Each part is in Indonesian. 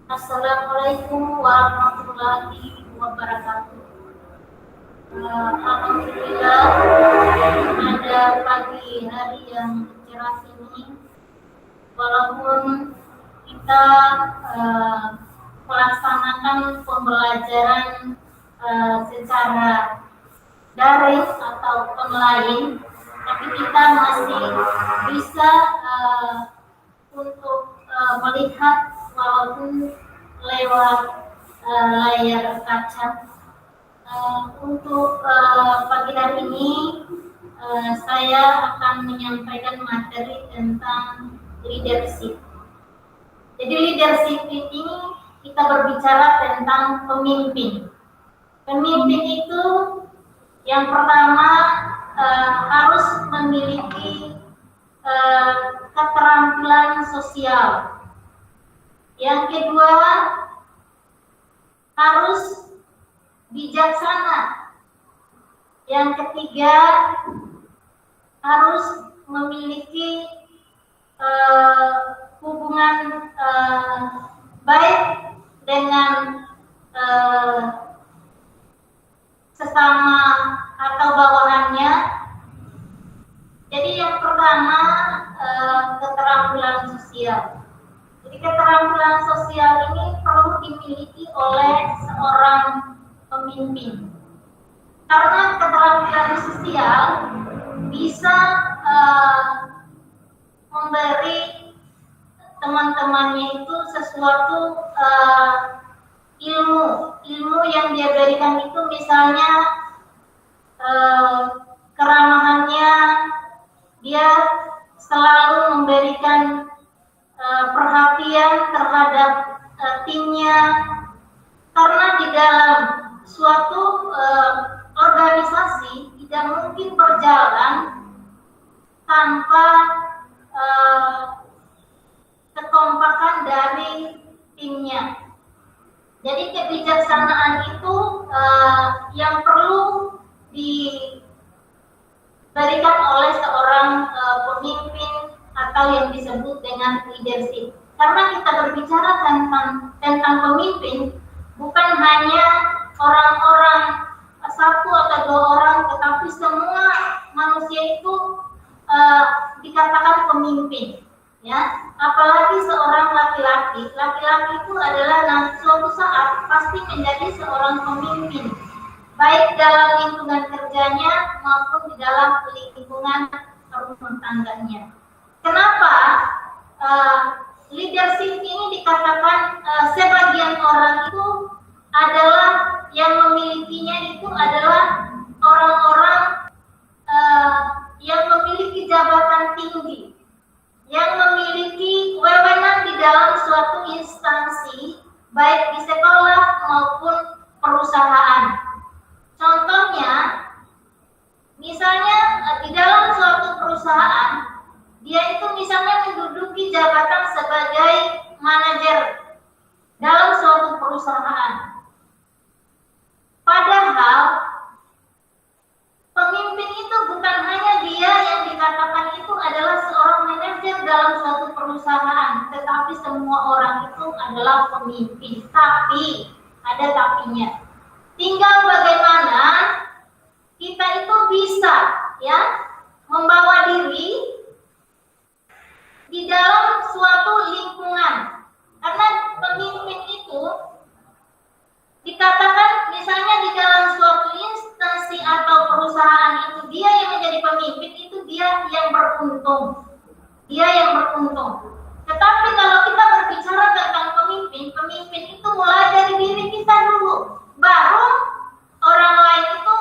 Assalamualaikum warahmatullahi wabarakatuh. Alhamdulillah pada pagi hari yang cerah ini, walaupun kita melaksanakan pembelajaran secara daring atau online, tapi kita masih bisa untuk melihat walaupun lewat layar kaca. Untuk pagi hari ini saya akan menyampaikan materi tentang leadership. Jadi leadership ini kita berbicara tentang pemimpin. Pemimpin itu yang pertama harus memiliki keterampilan sosial. Yang kedua, harus bijaksana. Yang ketiga, harus memiliki hubungan baik dengan sesama atau bawahannya. Jadi yang pertama keterampilan sosial. Jadi keterampilan sosial ini perlu dimiliki oleh seorang pemimpin. Karena keterampilan sosial bisa memberi teman-temannya itu sesuatu ilmu yang dia berikan itu, misalnya keramahannya, dia selalu memberikan perhatian terhadap timnya, karena di dalam suatu organisasi tidak mungkin berjalan tanpa kekompakan dari timnya. Jadi kebijaksanaan itu yang perlu diberikan oleh seorang pemimpin atau yang disebut dengan leadership. Karena kita berbicara tentang pemimpin, bukan hanya orang-orang satu atau dua orang, tetapi semua manusia itu dikatakan pemimpin. Ya, apalagi seorang laki-laki itu adalah suatu saat pasti menjadi seorang pemimpin, baik dalam lingkungan kerjanya maupun di dalam lingkungan rumah tangganya. Kenapa leadership ini dikatakan sebagian orang itu adalah yang memilikinya itu adalah orang-orang yang memiliki jabatan tinggi, yang memiliki wewenang di dalam suatu instansi, baik di sekolah maupun perusahaan. Contohnya, misalnya di dalam suatu perusahaan, dia itu misalnya menduduki jabatan sebagai manajer dalam suatu perusahaan. Padahal pemimpin itu bukan hanya dia yang dikatakan itu adalah seorang manajer dalam suatu perusahaan, tetapi semua orang itu adalah pemimpin. Tapi ada tapinya. Tinggal bagaimana kita itu bisa membawa diri di dalam suatu lingkungan. Karena pemimpin itu dikatakan misalnya di dalam suatu instansi atau perusahaan itu dia yang menjadi pemimpin, itu dia yang beruntung. Tetapi kalau kita berbicara tentang pemimpin itu mulai dari diri kita dulu, baru orang lain itu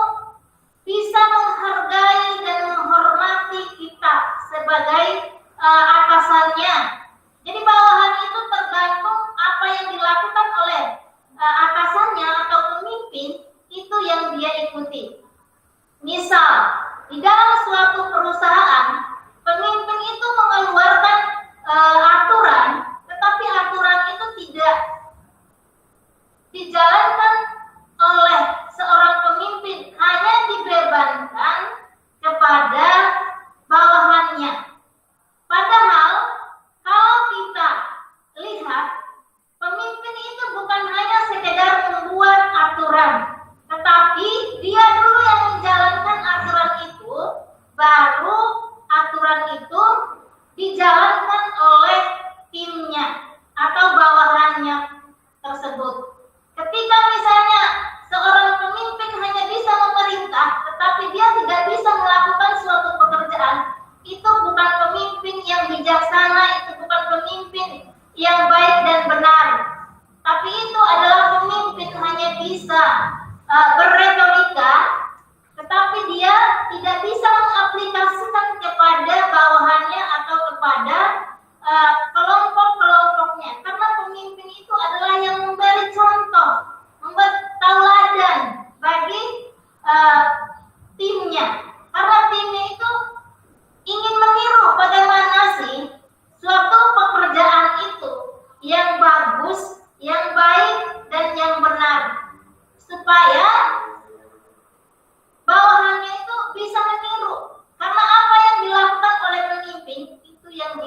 bisa menghargai dan menghormati kita sebagai atasannya. Jadi bawahan itu tergantung apa yang dilakukan oleh atasannya atau pemimpin, itu yang dia ikuti. Misal di dalam suatu perusahaan, pemimpin itu mengeluarkan aturan, tetapi aturan itu tidak dijalankan oleh seorang pemimpin, hanya dibebankan kepada bawahannya. Padahal kalau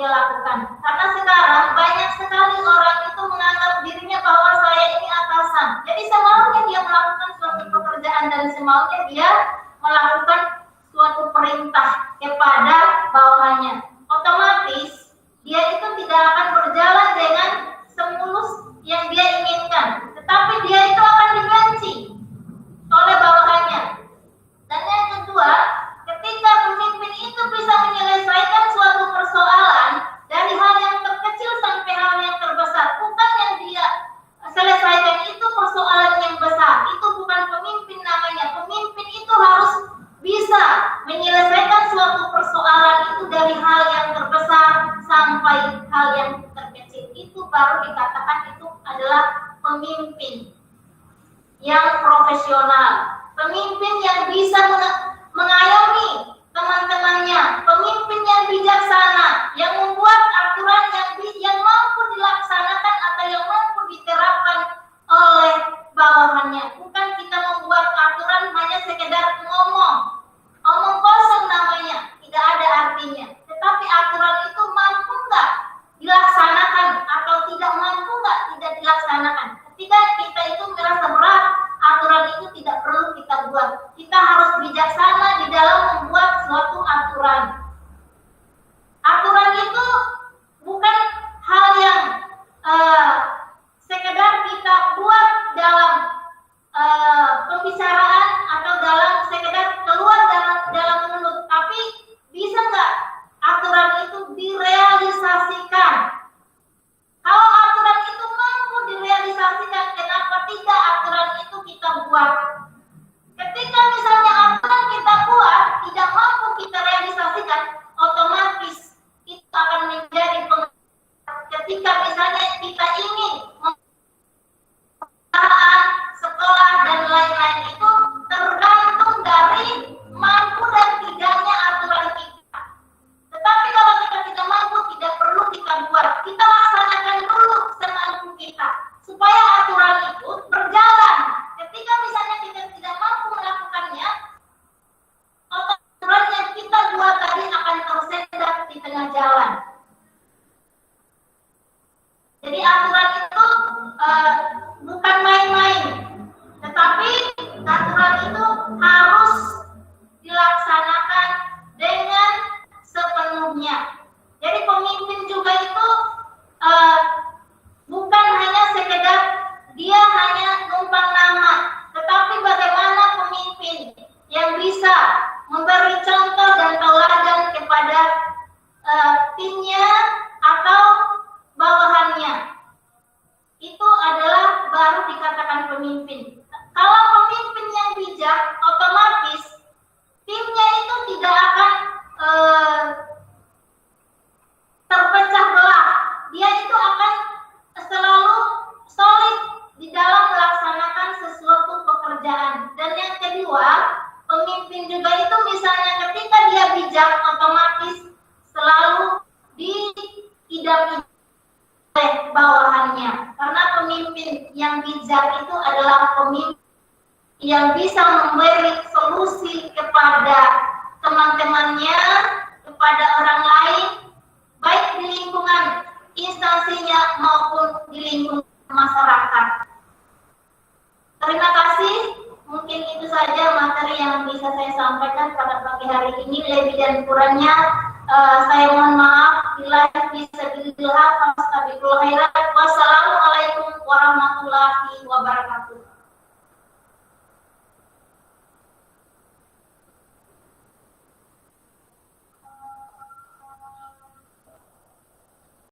dia lakukan. Karena sekarang banyak sekali orang itu menganggap dirinya bahwa saya ini atasan. Jadi semaunya dia melakukan suatu pekerjaan dan semaunya dia melakukan suatu perintah kepada bawahannya. Otomatis dia itu tidak akan berjalan dengan semulus yang dia inginkan, tetapi dia itu akan dibenci oleh bawahannya. Dan yang kedua, ketika pemimpin itu bisa menyelesaikan suatu persoalan dari hal yang terkecil sampai hal yang terbesar, bukan yang dia selesaikan itu persoalan yang besar, itu bukan pemimpin namanya. Pemimpin itu harus bisa menyelesaikan suatu persoalan itu dari hal yang terbesar sampai hal yang terkecil. Itu baru dikatakan itu adalah pemimpin yang profesional, pemimpin yang bisa mengayomi teman-temannya, pemimpin yang bijaksana, yang membuat aturan yang mampu dilaksanakan atau yang mampu diterapkan oleh bawahannya. Bukan kita membuat aturan hanya sekedar ngomong kosong namanya, tidak ada artinya. Tetapi aturan itu mampu nggak dilaksanakan atau tidak mampu nggak tidak dilaksanakan. Ketika kita itu merasa berat, aturan itu tidak perlu kita buat. Kita harus bijaksana di dalam membuat suatu aturan. Aturan itu bukan hal yang sekedar kita buat dalam pembicaraan atau dalam sekedar keluar dalam mulut, tapi bisa nggak aturan itu direalisasikan? Kalau aturan itu mampu direalisasikan, kenapa tidak aturan itu kita buat? Ketika misalnya aturan kita buat tidak mampu kita realisasikan, otomatis itu akan menjadi ketika misalnya kita ingin sekolah dan lain-lain itu tergantung dari mampu dan tidaknya aturan kita. Tetapi kalau kita tidak mampu, tidak perlu kita buat. Kita laksanakan dulu semampu kita supaya aturan itu berjalan. Ketika misalnya kita tidak mampu melakukannya, aturan yang kita buat tadi akan tersendat di tengah jalan. Jadi aturan itu bukan main-main, tetapi aturan itu harus dilaksanakan dengan sepenuhnya. Jadi pemimpin juga itu bukan hanya sekedar dia hanya numpang nama, tetapi bagaimana pemimpin yang bisa memberi contoh dan tauladan kepada timnya atau bawahannya. Itu adalah baru dikatakan pemimpin. Kalau pemimpin yang bijak, otomatis timnya itu tidak akan terpecah belah. Dia itu akan selalu solid di dalam melaksanakan sesuatu pekerjaan. Dan yang kedua, pemimpin juga itu misalnya ketika dia bijak, otomatis selalu diidam oleh bawahannya. Karena pemimpin yang bijak itu adalah pemimpin yang bisa memberi solusi kepada teman-temannya, kepada orang lain, baik di lingkungan instansinya maupun di lingkungan masyarakat. Terima kasih. Mungkin itu saja materi yang bisa saya sampaikan pada pagi hari ini. Lebih dan kurangnya saya mohon maaf. Bila bisa dilihat, wassalamualaikum warahmatullahi wabarakatuh.